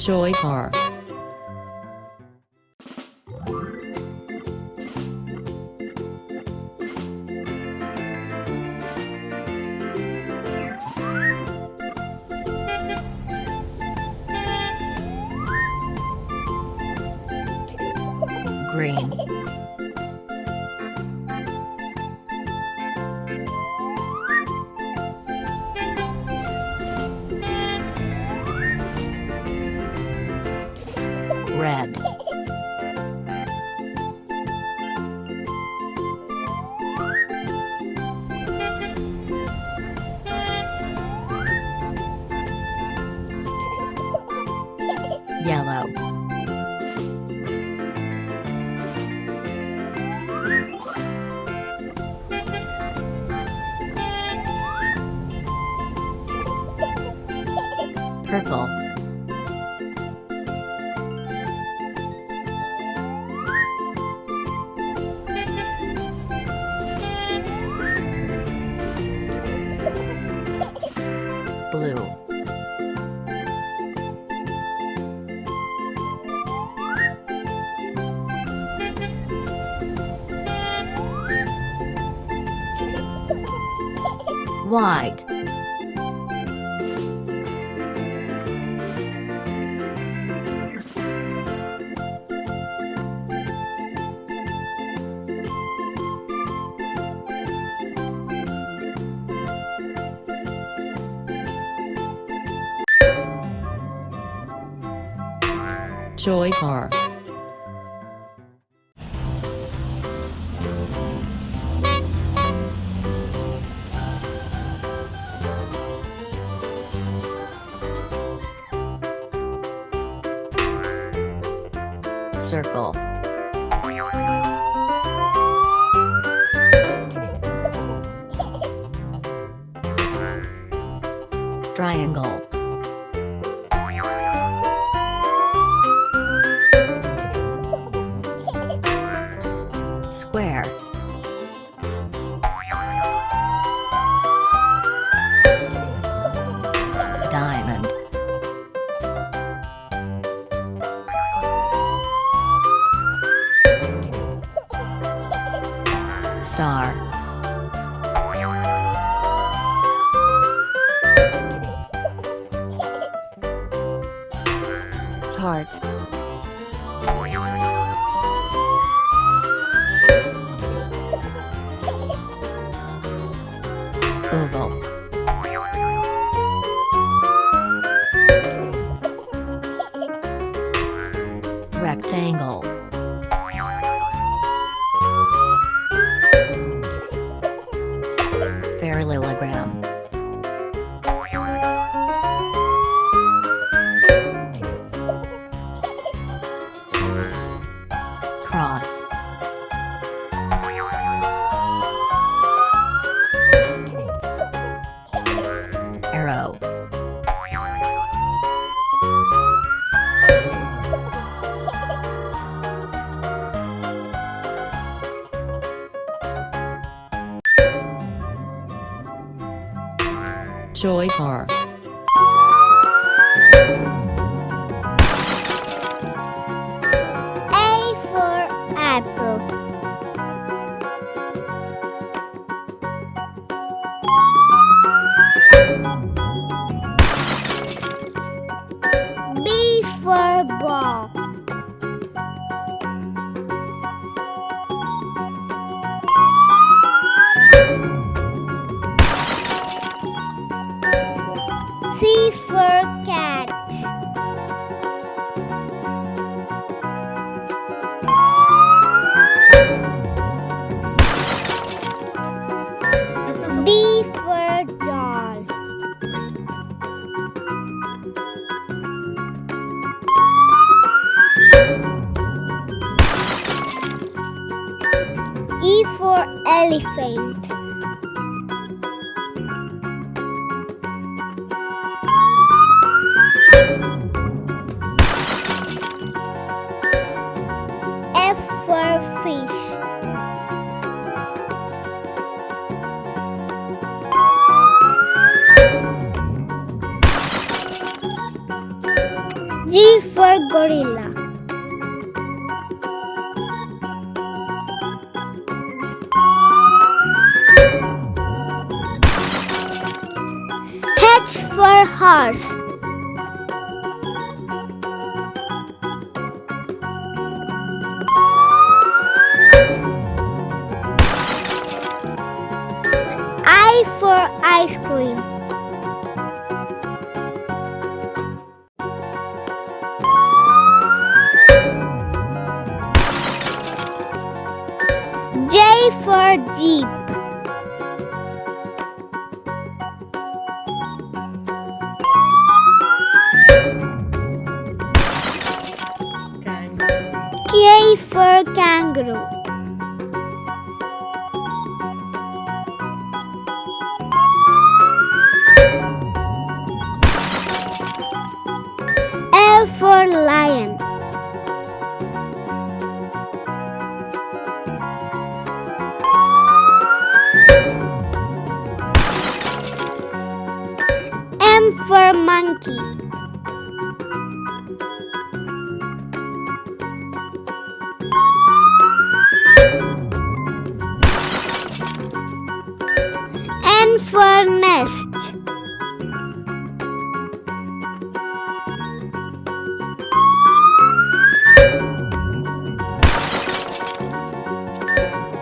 Joy car. Green. Red. Yellow. Purple. Blue. White. Joy car. Circle. Triangle. Square. Diamond. Star. Heart. Oval. Rectangle. Parallelogram. Cross. Arrow. Joy car. A for apple. B for ball. C for cat. D for doll. E for elephant. F for fish. G G for gorilla. H for horse. I for ice cream. J for jeep. K for kangaroo. L for lion. M for monkey. N for nest.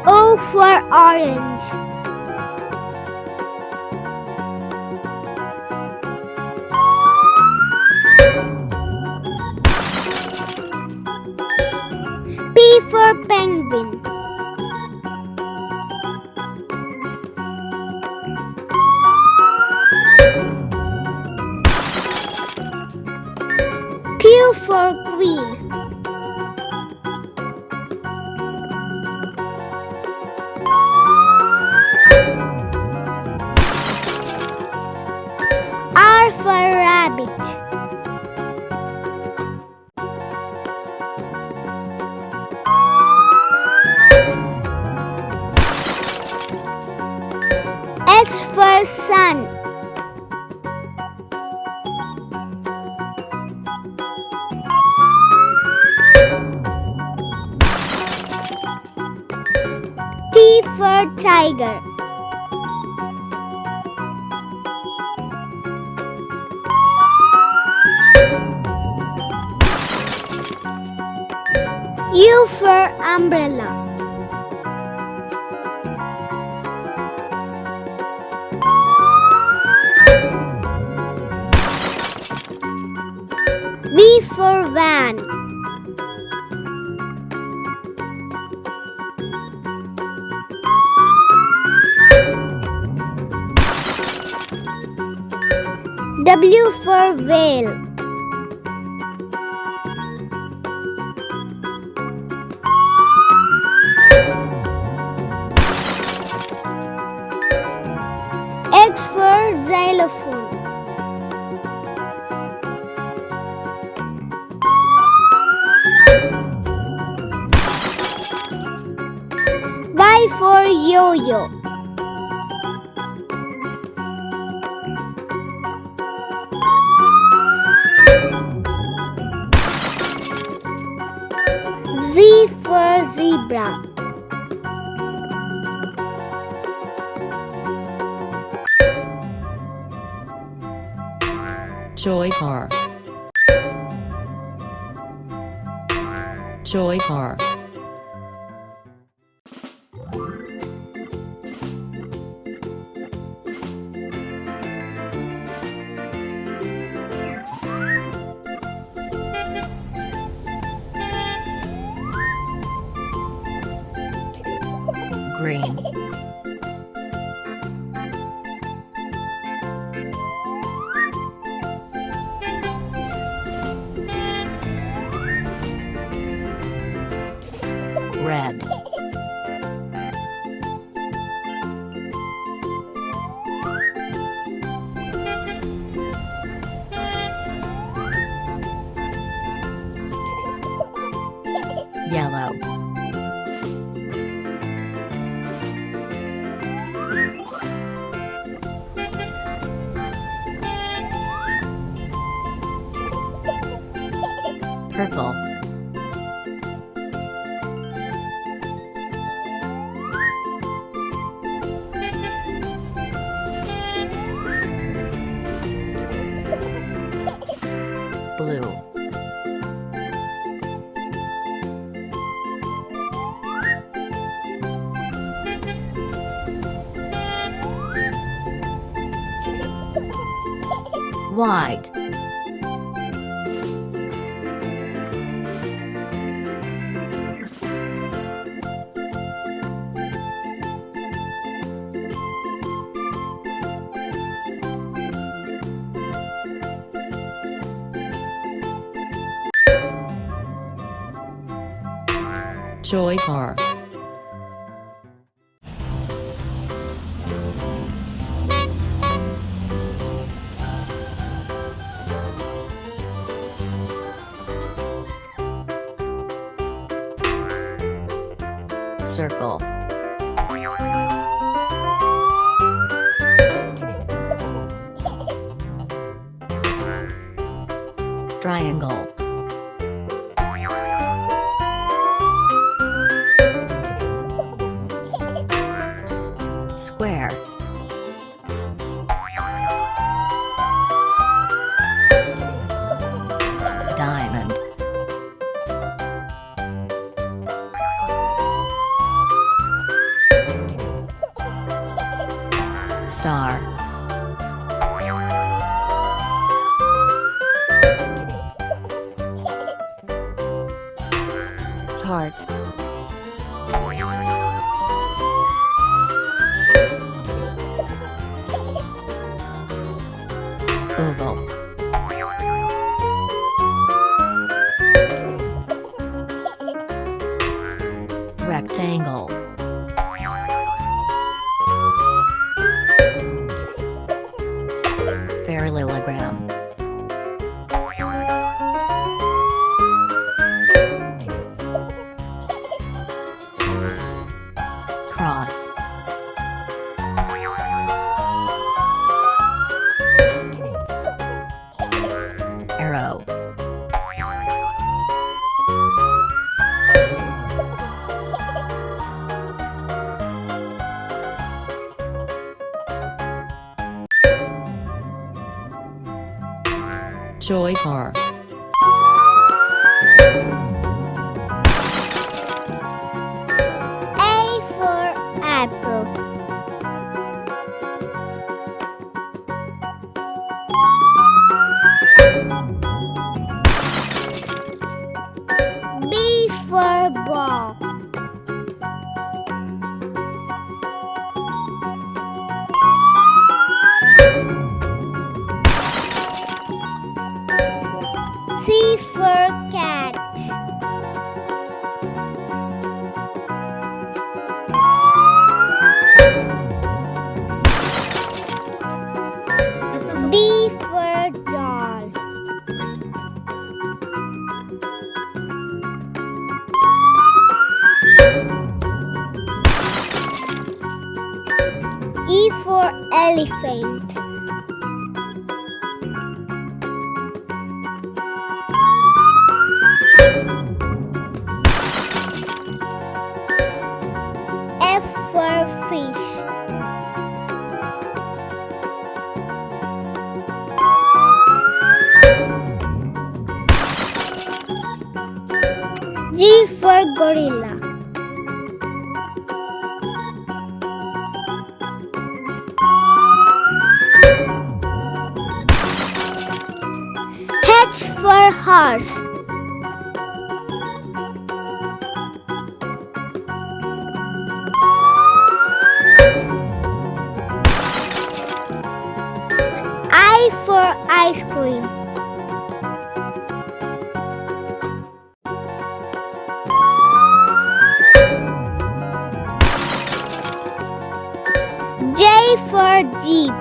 O for orange. P for penguin. Q for queen. R for rabbit. S for sun. T for tiger. U for umbrella. V for van. W for whale. X for xylophone. Y for yo-yo. Z for zebra. Joy car. Joy car. Green. Red. Yellow. Purple. Blue. White. Joy car. Circle. Triangle. Square. Diamond. Star. Heart. Oval. Rectangle. Parallelogram. Cross. Arrow. Joy car. A for apple. B for ball. C for cat. D for doll. E for elephant. F for fish. G for gorilla. H for horse. I for ice cream. J for jeep.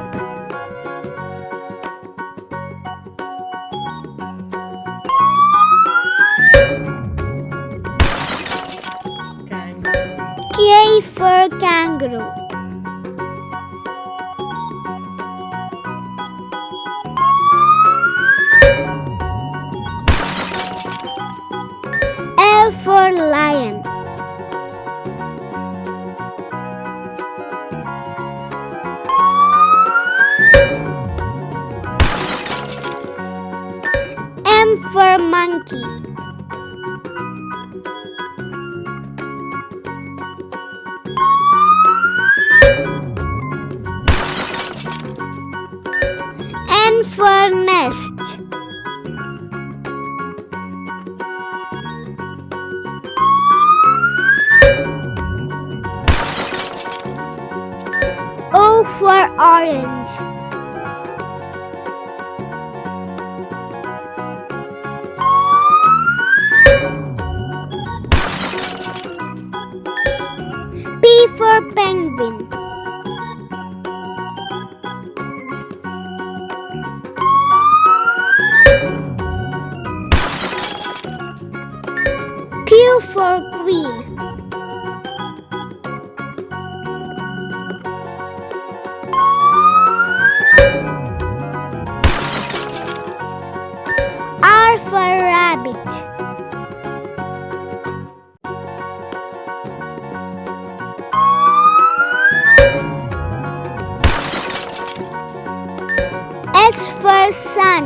K for kangaroo. for monkey. N for nest. O for orange. P for penguin. Q for queen. R for rabbit. S for sun.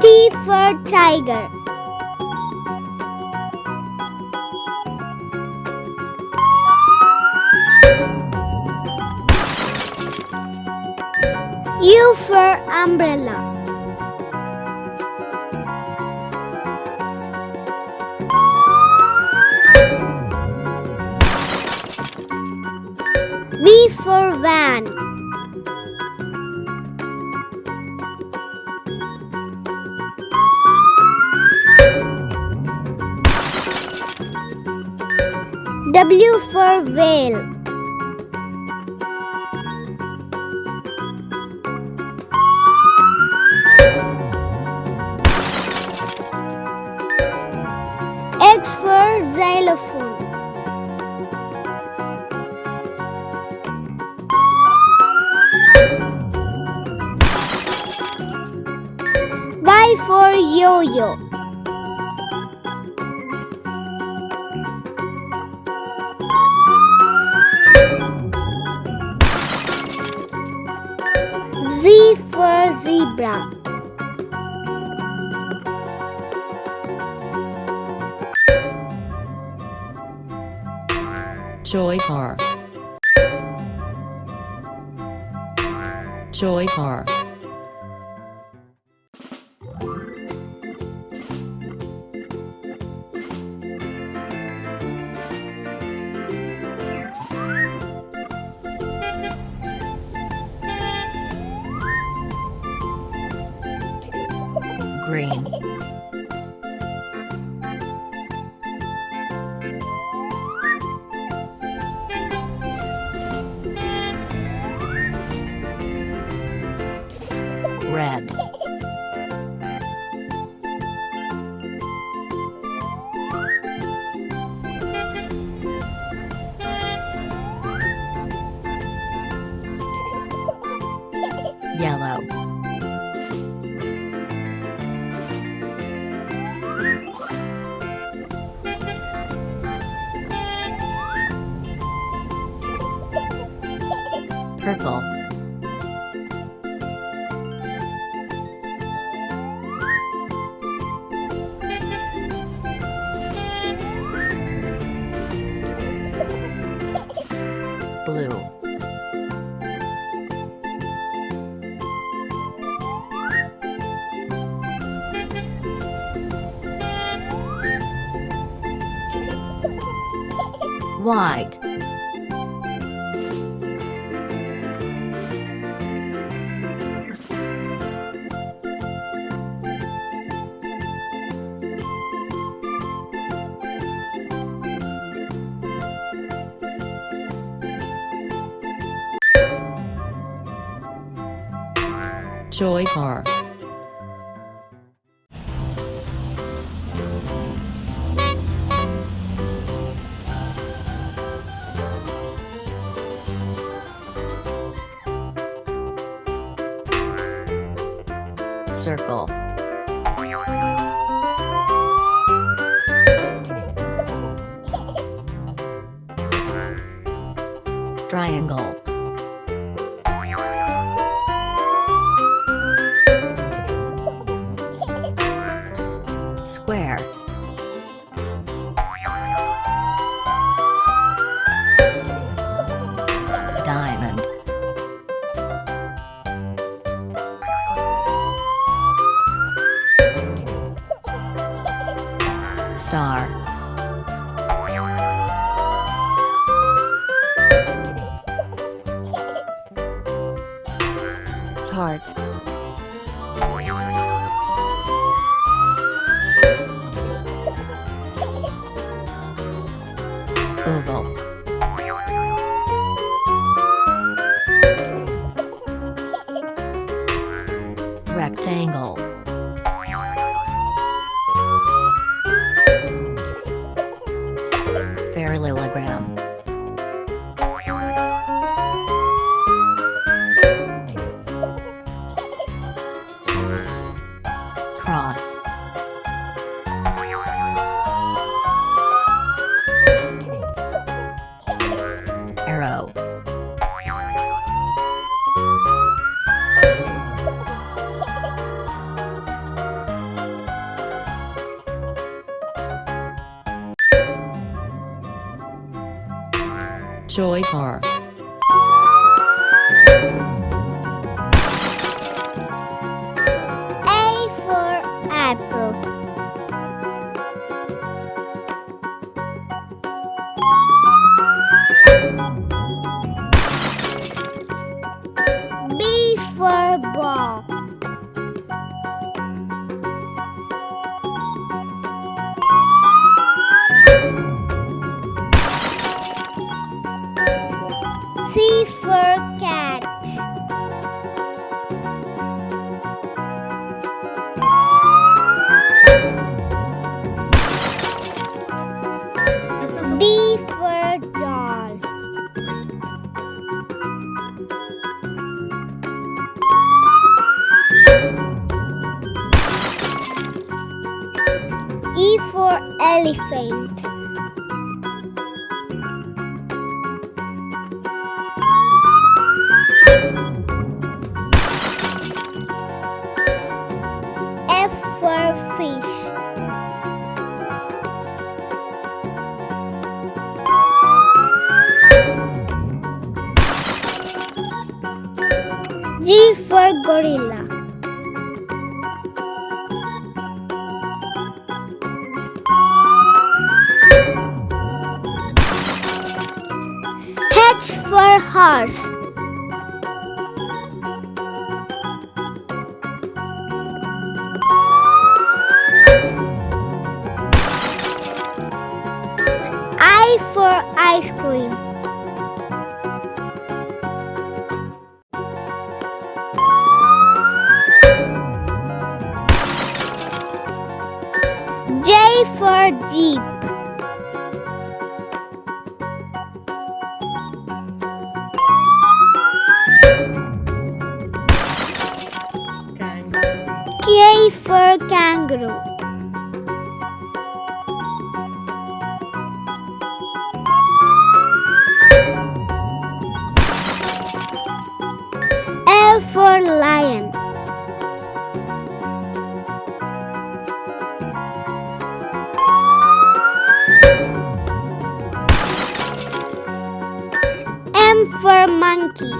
T for tiger. U for umbrella. V for van. W for whale. X for xylophone. Y for yo-yo. Z for zebra. Joy car. Joy car. Green. Red. Yellow. Purple. Blue. White. Joy car. Circle. Triangle. Square. Diamond. Star. Heart. Oval. Rectangle. Parallelogram. Cross. Arrow. Joycar. A for apple. B for ball. C for cat. D for doll. E for elephant. F for fish. G for gorilla. H for horse. I for ice cream. J for jeep. K for kangaroo. L for lion. M for monkey.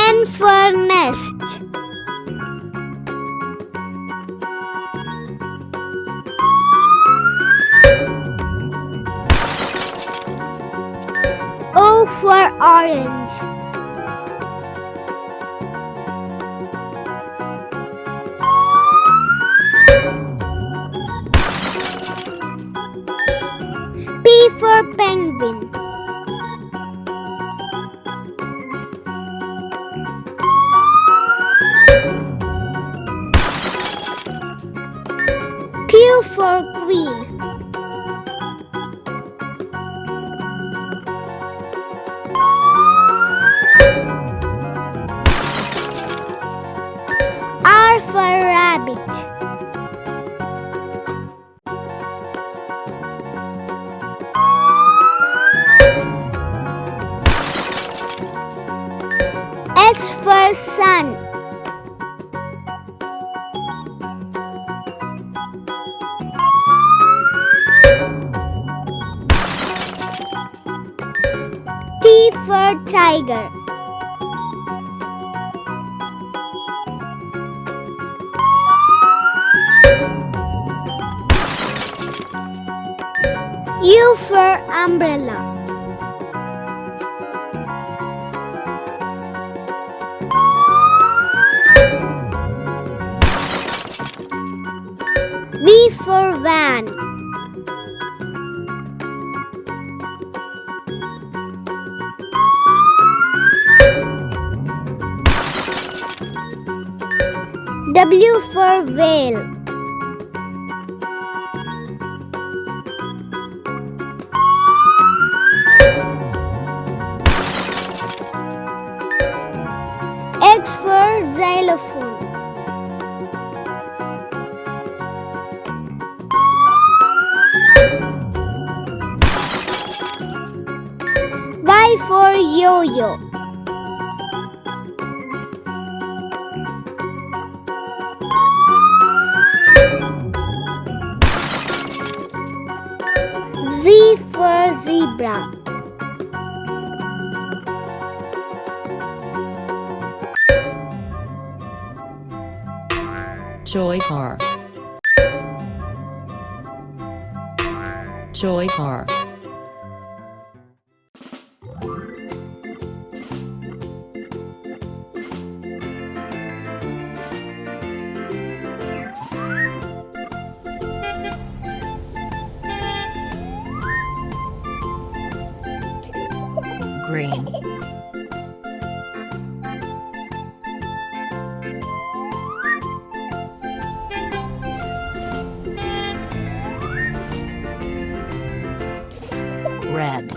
N for nest. O for orange. P for penguin. Q for queen. R for rabbit. S for sun. T for tiger. U for umbrella. V for van. W for whale. X for xylophone. Y for yo-yo. Z for zebra. Joy car. Joy car. Green. Red.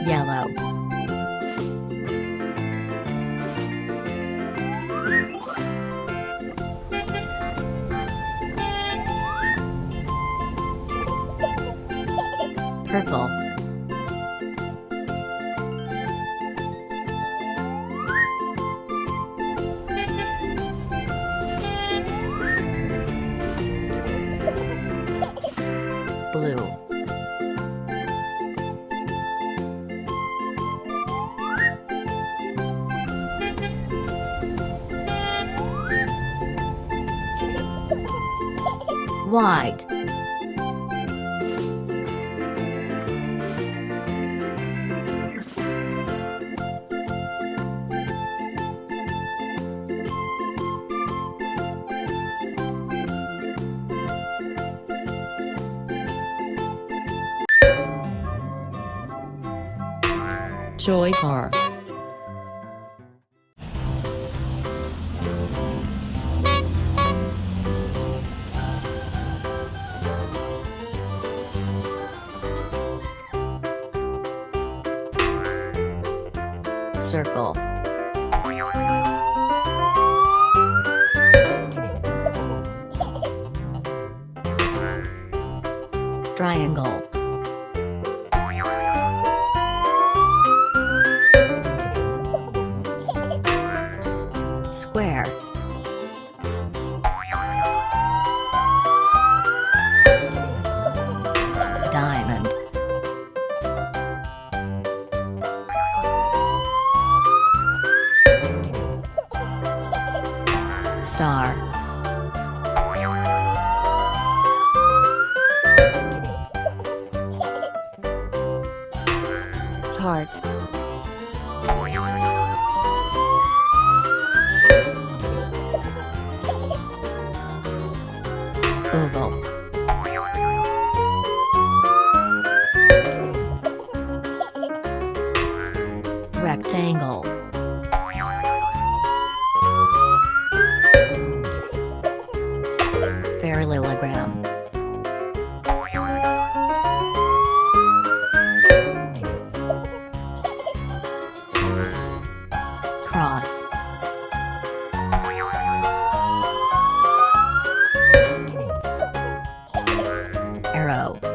Yellow. Purple. Blue. White. Joy car. Circle. Triangle. Square. Diamond. Star. Heart. Oval. Rectangle. Parallelogram. arrow.